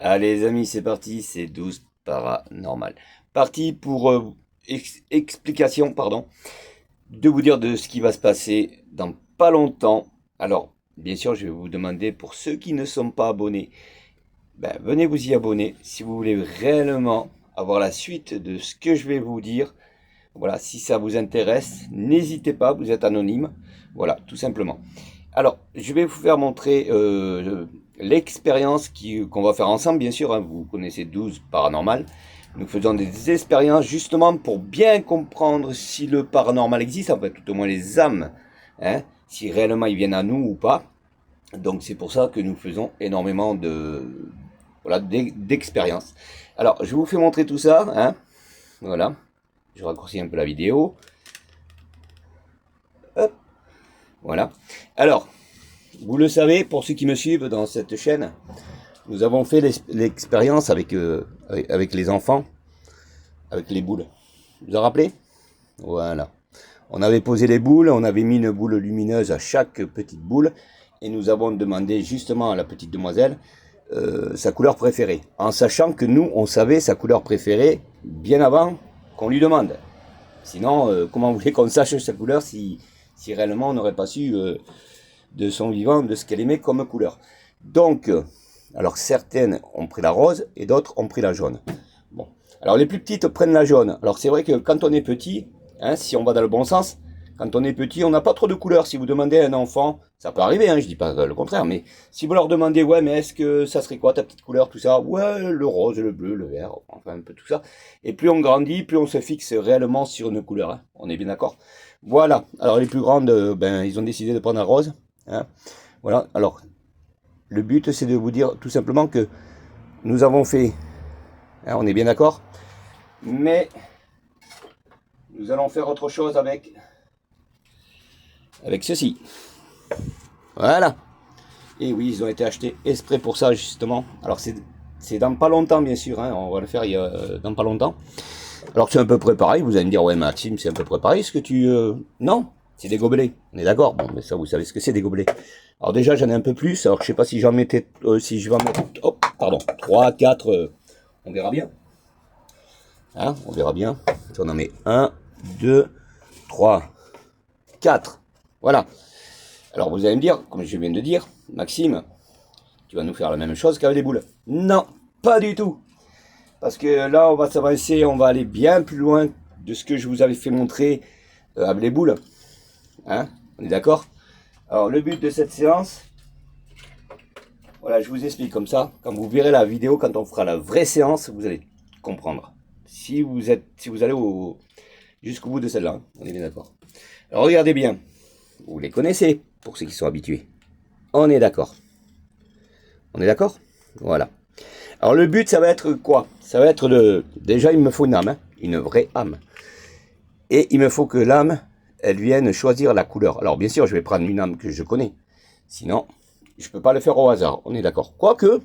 Allez les amis, c'est parti, c'est 12 paranormal. Parti pour explication, pardon, de vous dire de ce qui va se passer dans pas longtemps. Alors, bien sûr, je vais vous demander pour ceux qui ne sont pas abonnés, venez vous y abonner si vous voulez réellement avoir la suite de ce que je vais vous dire. Voilà, si ça vous intéresse, n'hésitez pas, vous êtes anonyme. Voilà, tout simplement. Alors, je vais vous faire montrer l'expérience qu'on va faire ensemble, bien sûr. Hein, vous connaissez 12 paranormal. Nous faisons des expériences justement pour bien comprendre si le paranormal existe, en fait, tout au moins les âmes, hein, si réellement ils viennent à nous ou pas. Donc c'est pour ça que nous faisons énormément voilà, d'expériences. Alors, je vous fais montrer tout ça. Hein, voilà, je raccourcis un peu la vidéo. Hop, voilà. Alors, vous le savez, pour ceux qui me suivent dans cette chaîne, nous avons fait l'expérience avec les enfants, avec les boules. Vous vous en rappelez? Voilà. On avait posé les boules, on avait mis une boule lumineuse à chaque petite boule, et nous avons demandé justement à la petite demoiselle sa couleur préférée, en sachant que nous, on savait sa couleur préférée bien avant qu'on lui demande. Sinon, comment vous voulez qu'on sache sa couleur si réellement on n'aurait pas su de son vivant, de ce qu'elle aimait comme couleur. Donc, alors certaines ont pris la rose et d'autres ont pris la jaune. Bon, alors les plus petites prennent la jaune. Alors c'est vrai que quand on est petit, hein, si on va dans le bon sens, quand on est petit, on n'a pas trop de couleurs. Si vous demandez à un enfant, ça peut arriver, hein, je dis pas le contraire, mais si vous leur demandez, ouais, mais est-ce que ça serait quoi ta petite couleur, tout ça, ouais, le rose, le bleu, le vert, enfin un peu tout ça. Et plus on grandit, plus on se fixe réellement sur une couleur. Hein. On est bien d'accord. Voilà. Alors les plus grandes, ils ont décidé de prendre la rose. Hein. Voilà. Alors le but, c'est de vous dire tout simplement que nous avons fait, hein, on est bien d'accord, mais nous allons faire autre chose avec ceci. Voilà. Et oui, ils ont été achetés exprès pour ça, justement. Alors, c'est dans pas longtemps, bien sûr. Hein, on va le faire dans pas longtemps. Alors, c'est un peu préparé. Vous allez me dire, ouais, Maxime, c'est un peu préparé. Est-ce que tu... Non, c'est des gobelets. On est d'accord. Bon, mais ça, vous savez ce que c'est, des gobelets. Alors, déjà, j'en ai un peu plus. Alors, je sais pas si j'en mettais... si je vais en mettre... Oh, pardon. 3, 4... on verra bien. Hein, on verra bien. Si on en met 1, 2, 3, 4. Voilà. Alors vous allez me dire, comme je viens de dire, Maxime, tu vas nous faire la même chose qu'avec les boules. Non, pas du tout. Parce que là, on va s'avancer, on va aller bien plus loin de ce que je vous avais fait montrer avec les boules. Hein, on est d'accord? Alors le but de cette séance, voilà, je vous explique comme ça. Quand vous verrez la vidéo, quand on fera la vraie séance, vous allez comprendre. Si vous allez jusqu'au bout de celle-là, hein, on est bien d'accord. Alors regardez bien, vous les connaissez, pour ceux qui sont habitués. On est d'accord. On est d'accord? Voilà. Alors le but, ça va être quoi? Ça va être déjà, il me faut une âme, hein, une vraie âme. Et il me faut que l'âme, elle vienne choisir la couleur. Alors bien sûr, je vais prendre une âme que je connais. Sinon, je ne peux pas le faire au hasard. On est d'accord. Quoique,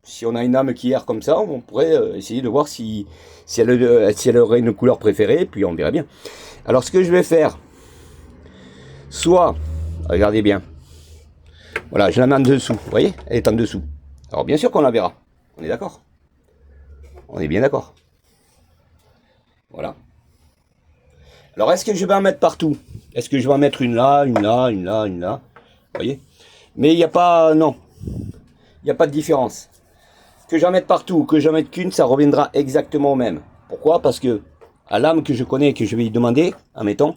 si on a une âme qui erre comme ça, on pourrait essayer de voir si elle aurait une couleur préférée, puis on verra bien. Alors ce que je vais faire, soit, regardez bien, voilà, je la mets en dessous, vous voyez, elle est en dessous. Alors bien sûr qu'on la verra, on est d'accord? On est bien d'accord. Voilà. Alors est-ce que je vais en mettre partout? Est-ce que je vais en mettre une là, une là, une là, une là? Vous voyez? Mais il n'y a pas, non, il n'y a pas de différence. Que j'en mette partout, que j'en mette qu'une, ça reviendra exactement au même. Pourquoi? Parce que à l'âme que je connais et que je vais lui demander, admettons,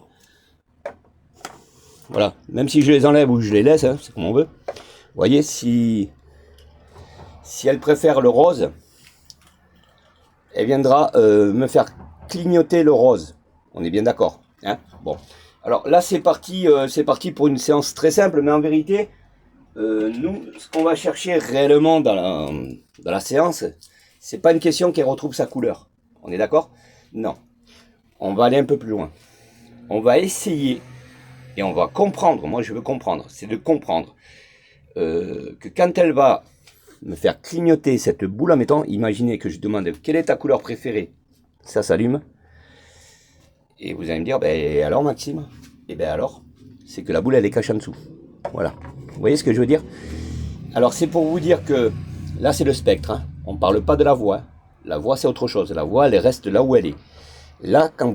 voilà, même si je les enlève ou je les laisse, hein, c'est comme on veut. Vous voyez, si elle préfère le rose, elle viendra me faire clignoter le rose. On est bien d'accord, hein? Bon. Alors là, c'est parti pour une séance très simple, mais en vérité, nous, ce qu'on va chercher réellement dans la séance, c'est pas une question qu'elle retrouve sa couleur. On est d'accord? Non. On va aller un peu plus loin. On va essayer et on va comprendre. Moi, je veux comprendre. C'est de comprendre que quand elle va me faire clignoter cette boule, en mettant, imaginez que je demande quelle est ta couleur préférée. Ça s'allume. Et vous allez me dire, ben alors Maxime? Et ben alors, c'est que la boule elle est cachée en dessous. Voilà. Vous voyez ce que je veux dire? Alors c'est pour vous dire que là c'est le spectre. Hein. On ne parle pas de la voix. Hein. La voix, c'est autre chose. La voix, elle reste là où elle est. Là, quand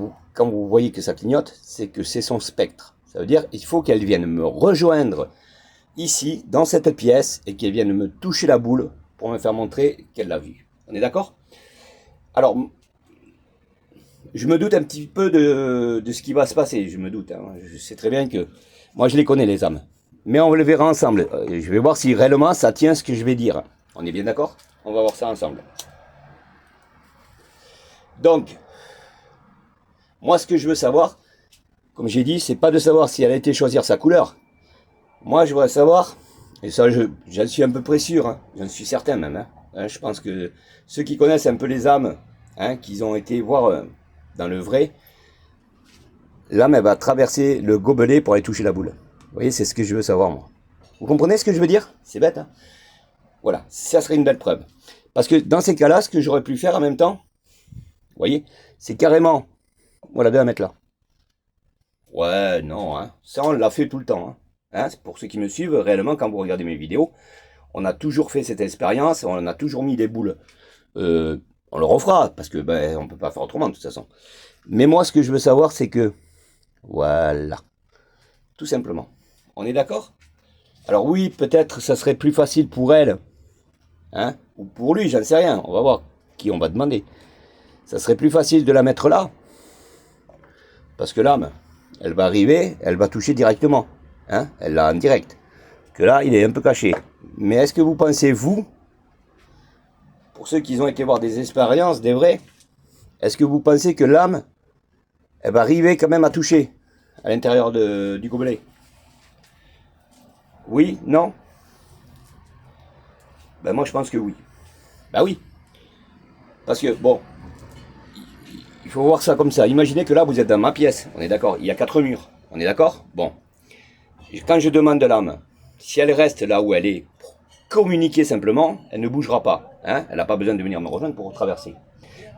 vous voyez que ça clignote, c'est que c'est son spectre. Ça veut dire qu'il faut qu'elle vienne me rejoindre ici, dans cette pièce, et qu'elle vienne me toucher la boule pour me faire montrer qu'elle l'a vue. On est d'accord? Alors, je me doute un petit peu de ce qui va se passer. Je me doute. Hein. Je sais très bien que moi, je les connais, les âmes. Mais on le verra ensemble. Je vais voir si réellement ça tient ce que je vais dire. On est bien d'accord? On va voir ça ensemble. Donc, moi, ce que je veux savoir, comme j'ai dit, c'est pas de savoir si elle a été choisir sa couleur. Moi, je voudrais savoir, et ça, j'en suis un peu près sûr, hein, j'en suis certain même. Hein, je pense que ceux qui connaissent un peu les âmes, hein, qu'ils ont été voir dans le vrai, l'âme, elle va traverser le gobelet pour aller toucher la boule. Vous voyez, c'est ce que je veux savoir, moi. Vous comprenez ce que je veux dire? C'est bête, hein? Voilà, ça serait une belle preuve. Parce que dans ces cas-là, ce que j'aurais pu faire en même temps, vous voyez, c'est carrément, voilà, de la mettre là. Ouais, non, hein. Ça, on l'a fait tout le temps. Hein. Hein, pour ceux qui me suivent, réellement, quand vous regardez mes vidéos, on a toujours fait cette expérience, on a toujours mis des boules. On le refera, parce que ben, on ne peut pas faire autrement, de toute façon. Mais moi, ce que je veux savoir, c'est que, voilà, tout simplement. On est d'accord? Alors oui, peut-être ça serait plus facile pour elle, hein, ou pour lui, j'en sais rien, on va voir qui on va demander. Ça serait plus facile de la mettre là, parce que l'âme, elle va arriver, elle va toucher directement, hein, elle l'a en direct. Que là, il est un peu caché. Mais est-ce que vous pensez, vous, pour ceux qui ont été voir des expériences, des vrais, est-ce que vous pensez que l'âme, elle va arriver quand même à toucher à l'intérieur du gobelet? Oui? Non? Ben moi je pense que oui. Ben oui. Parce que, bon, il faut voir ça comme ça. Imaginez que là vous êtes dans ma pièce, on est d'accord? Il y a 4 murs, on est d'accord? Bon. Quand je demande de l'âme, si elle reste là où elle est, pour communiquer simplement, elle ne bougera pas. Hein, elle n'a pas besoin de venir me rejoindre pour traverser.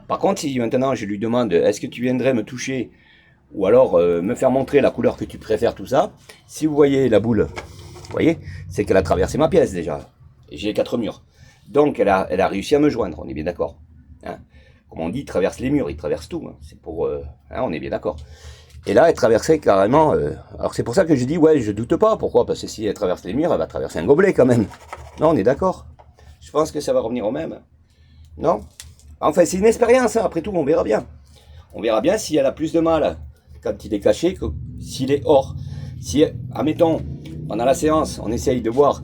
Par contre, si maintenant je lui demande, est-ce que tu viendrais me toucher, ou alors me faire montrer la couleur que tu préfères, tout ça, si vous voyez la boule, vous voyez, c'est qu'elle a traversé ma pièce déjà. Et j'ai 4 murs. Donc elle a réussi à me joindre, on est bien d'accord. Hein, comme on dit, il traverse les murs, il traverse tout. Hein, c'est pour, hein, on est bien d'accord. Et là, elle traversait carrément... alors c'est pour ça que je dis, ouais, je doute pas. Pourquoi? Parce que si elle traverse les murs, elle va traverser un gobelet quand même. Non, on est d'accord. Je pense que ça va revenir au même. Non? Enfin, c'est une expérience, hein. Après tout, on verra bien. On verra bien si elle a plus de mal quand il est caché que s'il est hors. Si, admettons, pendant la séance, on essaye de voir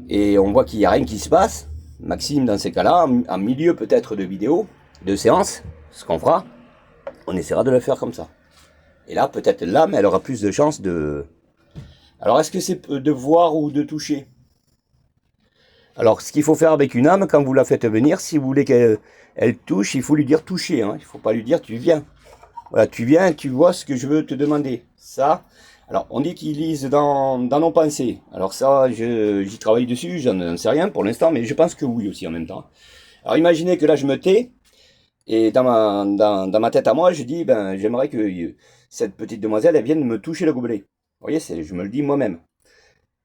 et on voit qu'il n'y a rien qui se passe, Maxime, dans ces cas-là, en milieu peut-être de vidéo, de séance, ce qu'on fera, on essaiera de le faire comme ça. Et là, peut-être l'âme, elle aura plus de chances de... Alors, est-ce que c'est de voir ou de toucher? Alors, ce qu'il faut faire avec une âme, quand vous la faites venir, si vous voulez qu'elle touche, il faut lui dire toucher. Hein. Il ne faut pas lui dire tu viens. Voilà, tu viens, tu vois ce que je veux te demander. Ça, alors, on dit qu'ils lisent dans nos pensées. Alors ça, j'y travaille dessus, j'en sais rien pour l'instant, mais je pense que oui aussi en même temps. Alors, imaginez que là, je me tais. Et dans ma tête à moi, je dis, ben, j'aimerais que cette petite demoiselle, elle vienne me toucher le gobelet. Vous voyez, je me le dis moi-même.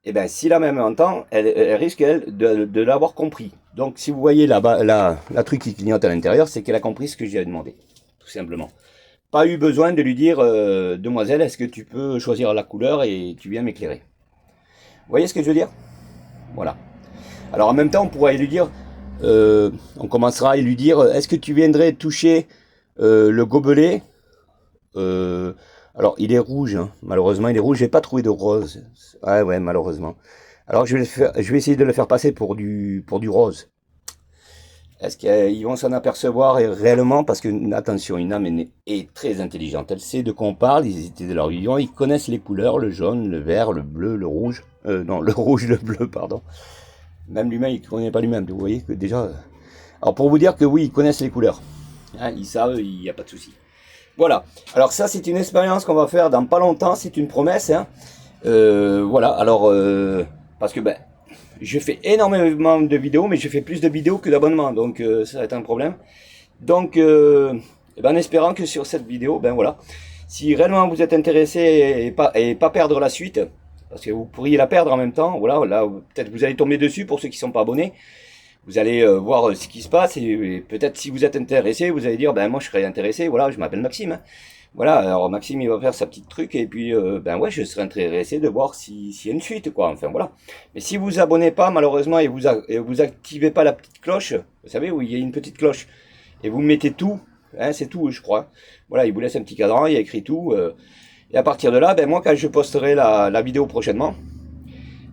Et ben, si la même entend, elle risque, elle, de l'avoir compris. Donc, si vous voyez la truc qui clignote à l'intérieur, c'est qu'elle a compris ce que j'ai demandé. Tout simplement. Pas eu besoin de lui dire, demoiselle, est-ce que tu peux choisir la couleur et tu viens m'éclairer. Vous voyez ce que je veux dire? Voilà. Alors, en même temps, on pourrait lui dire... on commencera à lui dire, est-ce que tu viendrais toucher le gobelet? Alors, il est rouge, hein. Malheureusement, il est rouge. J'ai pas trouvé de rose. Ah ouais, malheureusement. Alors, je vais essayer de le faire passer pour du rose. Est-ce qu'ils vont s'en apercevoir réellement? Parce que, attention, une âme est très intelligente. Elle sait de quoi on parle. Ils étaient de leur vivant. Ils connaissent les couleurs, le jaune, le vert, le bleu, le rouge. Non, le rouge, le bleu, pardon. Même l'humain, il ne connaît pas lui-même. Vous voyez que déjà... Alors, pour vous dire que oui, ils connaissent les couleurs. Hein, ils savent, il n'y a pas de souci. Voilà. Alors, ça, c'est une expérience qu'on va faire dans pas longtemps. C'est une promesse. Hein. Voilà. Alors, parce que, ben, je fais énormément de vidéos, mais je fais plus de vidéos que d'abonnements. Donc, ça va être un problème. Donc, ben, en espérant que sur cette vidéo, ben voilà. Si réellement vous êtes intéressé et pas perdre la suite... Parce que vous pourriez la perdre en même temps. Voilà, là, peut-être vous allez tomber dessus pour ceux qui ne sont pas abonnés. Vous allez voir ce qui se passe et peut-être si vous êtes intéressé, vous allez dire, ben moi je serais intéressé, voilà, je m'appelle Maxime. Hein. Voilà, alors Maxime il va faire sa petite truc et puis ben ouais, je serais intéressé de voir s'il y a une suite, quoi. Enfin voilà. Mais si vous abonnez pas malheureusement et vous activez pas la petite cloche, vous savez où il y a une petite cloche, et vous mettez tout, hein, c'est tout, je crois. Voilà, il vous laisse un petit cadran, il y a écrit tout. Et à partir de là, ben moi quand je posterai la vidéo prochainement,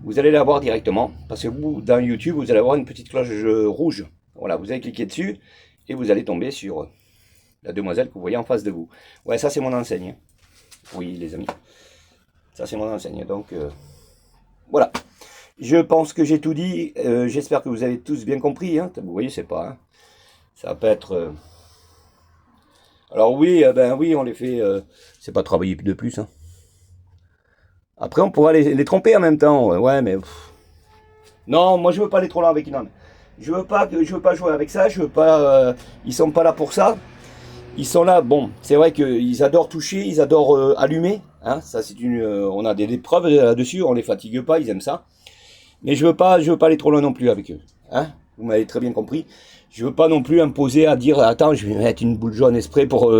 vous allez la voir directement, parce que vous, dans YouTube, vous allez avoir une petite cloche rouge. Voilà, vous allez cliquer dessus, et vous allez tomber sur la demoiselle que vous voyez en face de vous. Ouais, ça c'est mon enseigne. Oui, les amis. Ça c'est mon enseigne. Donc, voilà. Je pense que j'ai tout dit. J'espère que vous avez tous bien compris. Hein. Vous voyez, c'est pas... Hein. Ça peut être... Alors oui, ben oui, on les fait... c'est pas travailler de plus. Hein. Après, on pourra les tromper en même temps. Ouais, mais... Non, moi je veux pas aller trop loin avec une âme. Je veux pas jouer avec ça. Je veux pas... ils sont pas là pour ça. Ils sont là, bon, c'est vrai qu'ils adorent toucher, ils adorent allumer, hein, ça c'est on a des preuves là-dessus, on les fatigue pas, ils aiment ça. Mais je veux pas aller trop loin non plus avec eux, hein, vous m'avez très bien compris. Je veux pas non plus imposer à dire, attends, je vais mettre une boule jaune exprès pour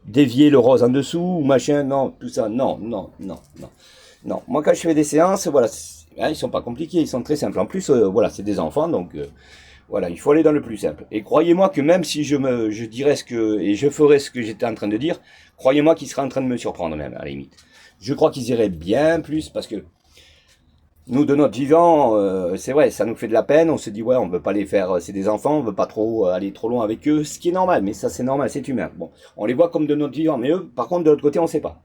dévier le rose en dessous, ou machin, non, tout ça, non. Non, moi quand je fais des séances, voilà, hein, ils sont pas compliqués, ils sont très simples. En plus, voilà, c'est des enfants, donc... voilà, il faut aller dans le plus simple. Et croyez-moi que même si je dirais et je ferais ce que j'étais en train de dire, croyez-moi qu'ils seraient en train de me surprendre même, à la limite. Je crois qu'ils iraient bien plus, parce que nous, de notre vivant, c'est vrai, ça nous fait de la peine, on se dit, ouais, on veut pas les faire, c'est des enfants, on veut pas trop aller trop loin avec eux, ce qui est normal, mais ça c'est normal, c'est humain. Bon, on les voit comme de notre vivant, mais eux, par contre, de l'autre côté, on sait pas.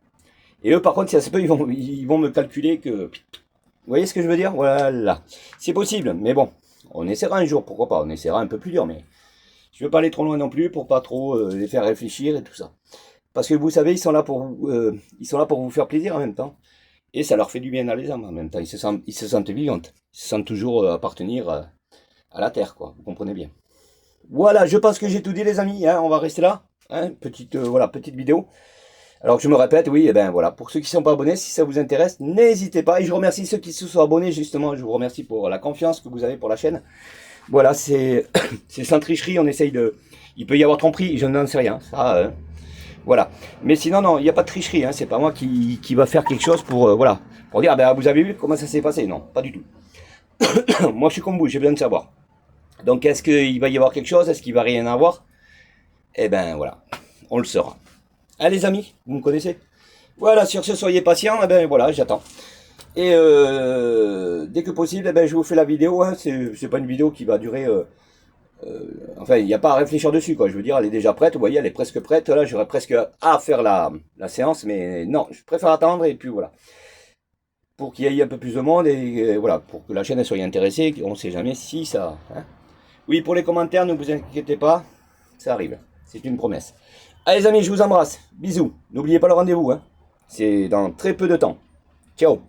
Et eux, par contre, si ça se peut, ils vont me calculer que... Vous voyez ce que je veux dire? Voilà. C'est possible, mais bon. On essaiera un jour, pourquoi pas, on essaiera un peu plus dur, mais je veux pas aller trop loin non plus pour pas trop les faire réfléchir et tout ça. Parce que vous savez, ils sont là pour vous faire plaisir en même temps. Et ça leur fait du bien dans les âmes en même temps. Ils se sentent vivantes. Ils se sentent toujours appartenir à la terre, quoi. Vous comprenez bien. Voilà, je pense que j'ai tout dit les amis, hein, on va rester là. Hein, petite vidéo. Alors que je me répète, oui, et ben voilà, pour ceux qui ne sont pas abonnés, si ça vous intéresse, n'hésitez pas. Et je remercie ceux qui se sont abonnés, justement, je vous remercie pour la confiance que vous avez pour la chaîne. Voilà, c'est sans tricherie, on essaye de... Il peut y avoir tromperie, je n'en sais rien, ça, voilà. Mais sinon, non, il n'y a pas de tricherie, hein, c'est pas moi qui va faire quelque chose pour, voilà, pour dire, ah ben vous avez vu comment ça s'est passé? Non, pas du tout. Moi je suis comme vous, j'ai besoin de savoir. Donc est-ce qu'il va y avoir quelque chose? Est-ce qu'il va rien avoir? Eh ben voilà, on le saura. Ah les amis, vous me connaissez. Voilà, sur ce, soyez patients, et ben voilà, j'attends. Et dès que possible, eh ben, je vous fais la vidéo, hein. C'est pas une vidéo qui va durer... enfin, il n'y a pas à réfléchir dessus, quoi. Je veux dire, elle est déjà prête, vous voyez, elle est presque prête. Là, j'aurais presque à faire la séance, mais non, je préfère attendre, et puis voilà. Pour qu'il y ait un peu plus de monde, et voilà, pour que la chaîne soit intéressée, on ne sait jamais si ça... Hein. Oui, pour les commentaires, ne vous inquiétez pas, ça arrive, c'est une promesse. Allez les amis, je vous embrasse. Bisous. N'oubliez pas le rendez-vous. Hein. C'est dans très peu de temps. Ciao.